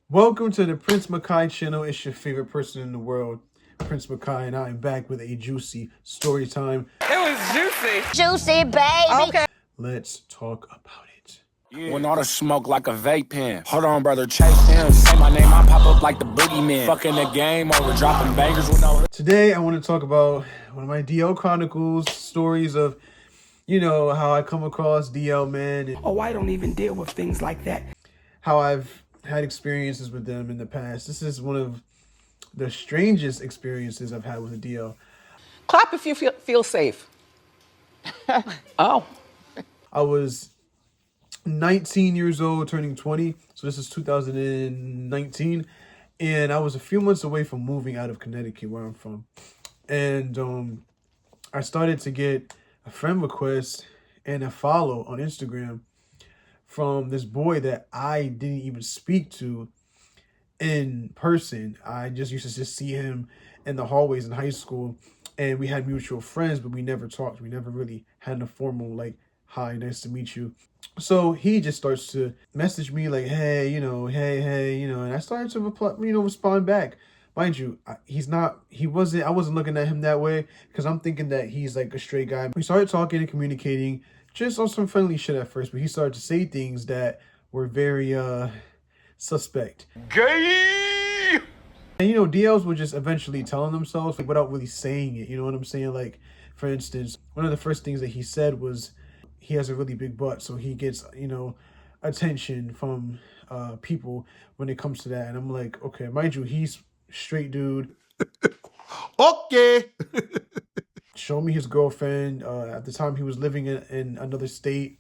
Welcome to the Prince Makai channel. It's your favorite person in the world, Prince Makai, and I am back with a juicy story time. It was juicy. Juicy, baby. Okay. Let's talk about it. Yeah. When all the smoke like a vape pen. Hold on, brother, chase him. Say my name, I pop up like the boogeyman. Fucking the game over, dropping bangers with no... Today, I want to talk about one of my DL Chronicles stories of, how I come across DL men. And Oh, I don't even deal with things like that. how I've had experiences with them in the past. This is one of the strangest experiences I've had with a DL. Clap if you feel safe. Oh. I was 19 years old, turning 20. So this is 2019. And I was a few months away from moving out of Connecticut, where I'm from. And I started to get a friend request and a follow on Instagram from this boy that I didn't even speak to in person. I just used to just see him in the hallways in high school, and we had mutual friends, but we never talked. We never really had a formal, like, hi, nice to meet you. So he just starts to message me like, hey, hey, and I started to reply, respond back. Mind you, I wasn't looking at him that way because I'm thinking that he's like a straight guy. We started talking and communicating just on some friendly shit at first, but he started to say things that were very suspect. Gay! And DLs were just eventually telling themselves without really saying it. You know what I'm saying? Like, for instance, one of the first things that he said was he has a really big butt, so he gets, attention from people when it comes to that. And I'm like, okay, mind you, he's straight dude. Okay. Showed me his girlfriend. At the time, he was living in another state,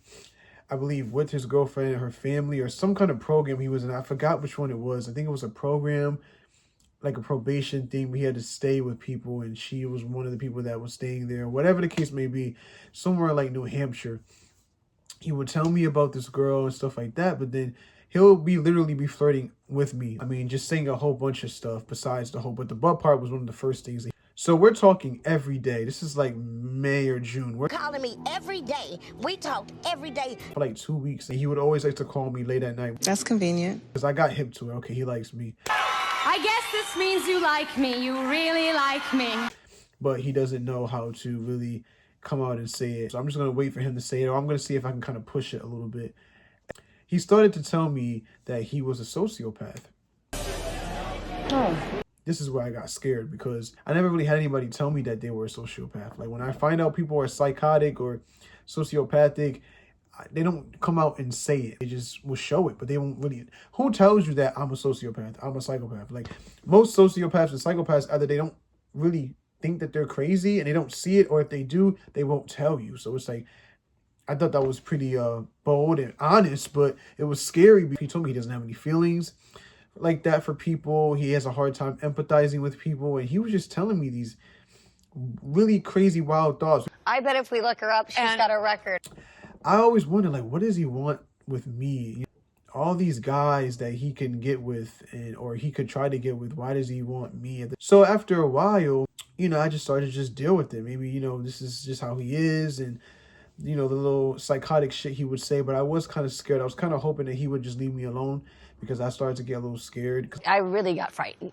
I believe, with his girlfriend and her family, or some kind of program he was in. I forgot which one it was. I think it was a program, like a probation thing. We had to stay with people, and she was one of the people that was staying there. Whatever the case may be, somewhere like New Hampshire. He would tell me about this girl and stuff like that, but then he'll literally be flirting with me. I mean, just saying a whole bunch of stuff besides the whole, but the butt part was one of the first things. So we're talking every day. This is like May or June. We're Calling me every day. We talked every day. for like 2 weeks. And he would always like to call me late at night. That's convenient. Because I got hip to it. Okay, he likes me. I guess this means you like me. You really like me. But he doesn't know how to really come out and say it. So I'm just going to wait for him to say it. Or I'm going to see if I can kind of push it a little bit. He started to tell me that he was a sociopath. Oh. This is where I got scared because I never really had anybody tell me that they were a sociopath. Like when I find out people are psychotic or sociopathic, they don't come out and say it. They just will show it, but they won't really. Who tells you that I'm a sociopath? I'm a psychopath. Like most sociopaths and psychopaths, either they don't really think that they're crazy and they don't see it, or if they do, they won't tell you. So it's like, I thought that was pretty bold and honest, but it was scary. He told me he doesn't have any feelings like that for people. He has a hard time empathizing with people, and he was just telling me these really crazy, wild thoughts. I bet if we look her up, she's got a record. I always wonder, like, what does he want with me? All these guys that he can get with, or he could try to get with, why does he want me? So after a while, I just started to just deal with it. Maybe, this is just how he is, and the little psychotic shit he would say. But I was kind of scared. I was kind of hoping that he would just leave me alone, because I started to get a little scared. I really got frightened.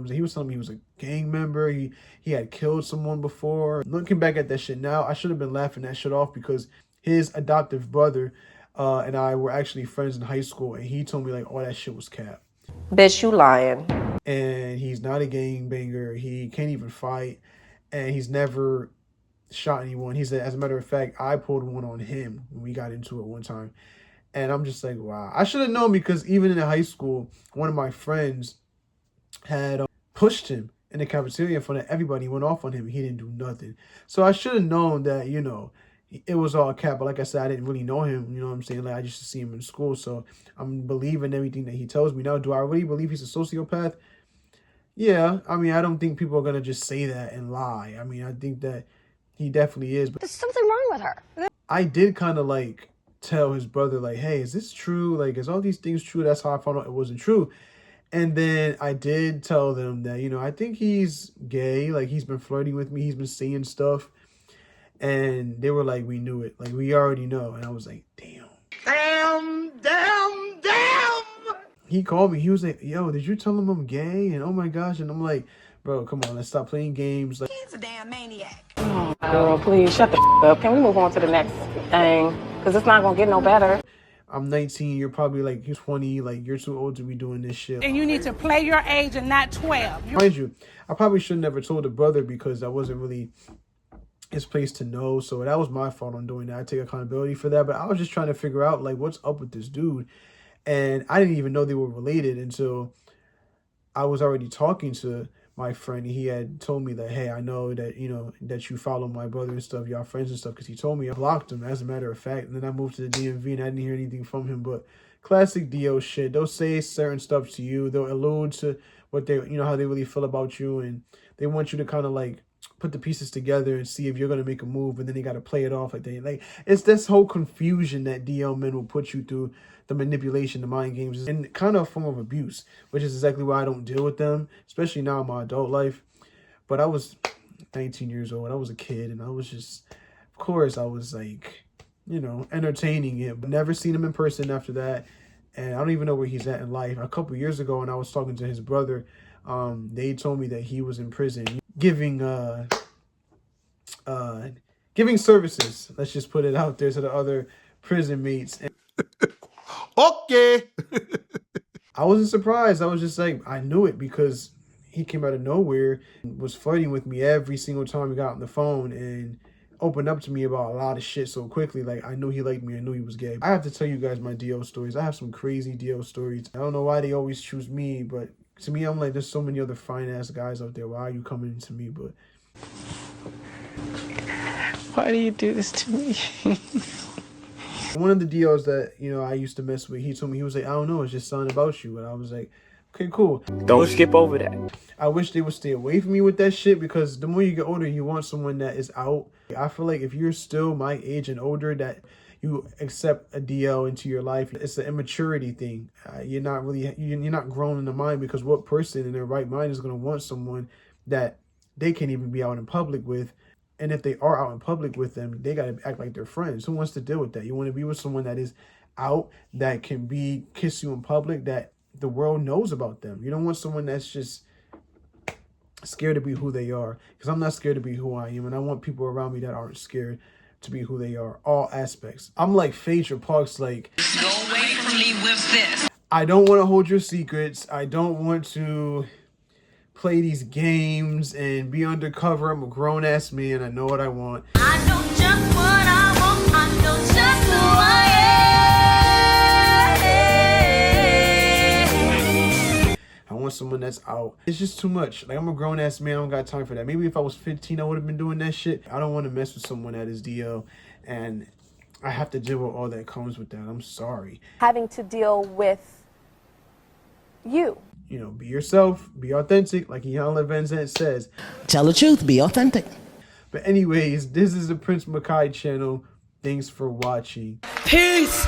He was telling me he was a gang member. He had killed someone before. Looking back at that shit now, I should have been laughing that shit off, because his adoptive brother and I were actually friends in high school, and he told me like all that shit was cap. Bitch, you lying. And he's not a gangbanger. He can't even fight, and he's never shot anyone. He said, as a matter of fact, I pulled one on him when we got into it one time. And I'm just like, wow. I should have known, because even in high school, one of my friends had pushed him in the cafeteria in front of everybody. He went off on him. He didn't do nothing. So I should have known that, it was all cap. But like I said, I didn't really know him. You know what I'm saying? Like, I used to see him in school. So I'm believing everything that he tells me. Now, do I really believe he's a sociopath? Yeah. I mean, I don't think people are going to just say that and lie. I mean, I think that he definitely is. But There's something wrong with her. I did kind of like tell his brother, like, hey, is this true? Like, is all these things true? That's how I found out it wasn't true. And then I did tell them that, I think he's gay. Like, he's been flirting with me. He's been saying stuff. And they were like, we knew it. Like, we already know. And I was like, damn. Damn. he called me. He was like, yo, did you tell him I'm gay? And oh my gosh. And I'm like, bro, come on, let's stop playing games. Like, He's a damn maniac. Girl, please shut the up. Can we move on to the next thing? Because it's not going to get no better. I'm 19, you're probably like 20, like you're too old to be doing this shit. And you need to play your age and not 12. Mind you, I probably should have never told a brother because that wasn't really his place to know. So that was my fault on doing that. I take accountability for that. But I was just trying to figure out like what's up with this dude. And I didn't even know they were related until I was already talking to my friend. He had told me that, hey, I know that, you know, that you follow my brother and stuff, y'all friends and stuff, because he told me. I blocked him, as a matter of fact. And then I moved to the DMV and I didn't hear anything from him. But classic DO shit. They'll say certain stuff to you. They'll allude to what they, you know, how they really feel about you. And they want you to kind of like put the pieces together and see if you're going to make a move. And then they got to play it off like they, like, it's this whole confusion that DL men will put you through. The manipulation, the mind games, and kind of a form of abuse, which is exactly why I don't deal with them, especially now in my adult life. But I was 19 years old. I was a kid, and I was just, of course, I was like, you know, entertaining it. But never seen him in person after that, and I don't even know where he's at in life. A couple years ago, when I was talking to his brother, they told me that he was in prison, giving services. Let's just put it out there to the other prison mates. Okay. I wasn't surprised. I was just like, I knew it because he came out of nowhere and was flirting with me every single time he got on the phone and opened up to me about a lot of shit so quickly. Like, I knew he liked me. I knew he was gay. I have to tell you guys my DO stories. I have some crazy DO stories. I don't know why they always choose me, but to me, I'm like, there's so many other fine-ass guys out there. Why are you coming to me? But Why do you do this to me? one of the DOs that, you know, I used to mess with, he told me, he was like, I don't know, it's just something about you. And I was like, okay, cool. Don't skip over that. I wish they would stay away from me with that shit because the more you get older, you want someone that is out. I feel like if you're still my age and older, that you accept a DL into your life, it's an immaturity thing. You're not grown in the mind, because what person in their right mind is going to want someone that they can't even be out in public with? And if they are out in public with them, they got to act like they're friends. Who wants to deal with that? You want to be with someone that is out, that can kiss you in public, that the world knows about them. You don't want someone that's just scared to be who they are, because I'm not scared to be who I am. And I want people around me that aren't scared to be who they are, all aspects. I'm like Phaedra Parks, like, Go away from me with this. I don't want to hold your secrets. I don't want to play these games and be undercover. I'm a grown-ass man. I know what I want. I know just what I want. I know just who I am. I want someone that's out. It's just too much. Like, I'm a grown-ass man. I don't got time for that. Maybe if I was 15, I would have been doing that shit. I don't want to mess with someone that is DL, and I have to deal with all that comes with that. I'm sorry. Having to deal with you. You know, be yourself, be authentic, like Iyanla Vanzant says. Tell the truth, be authentic. But anyways, this is the Prince Makai channel. Thanks for watching. Peace.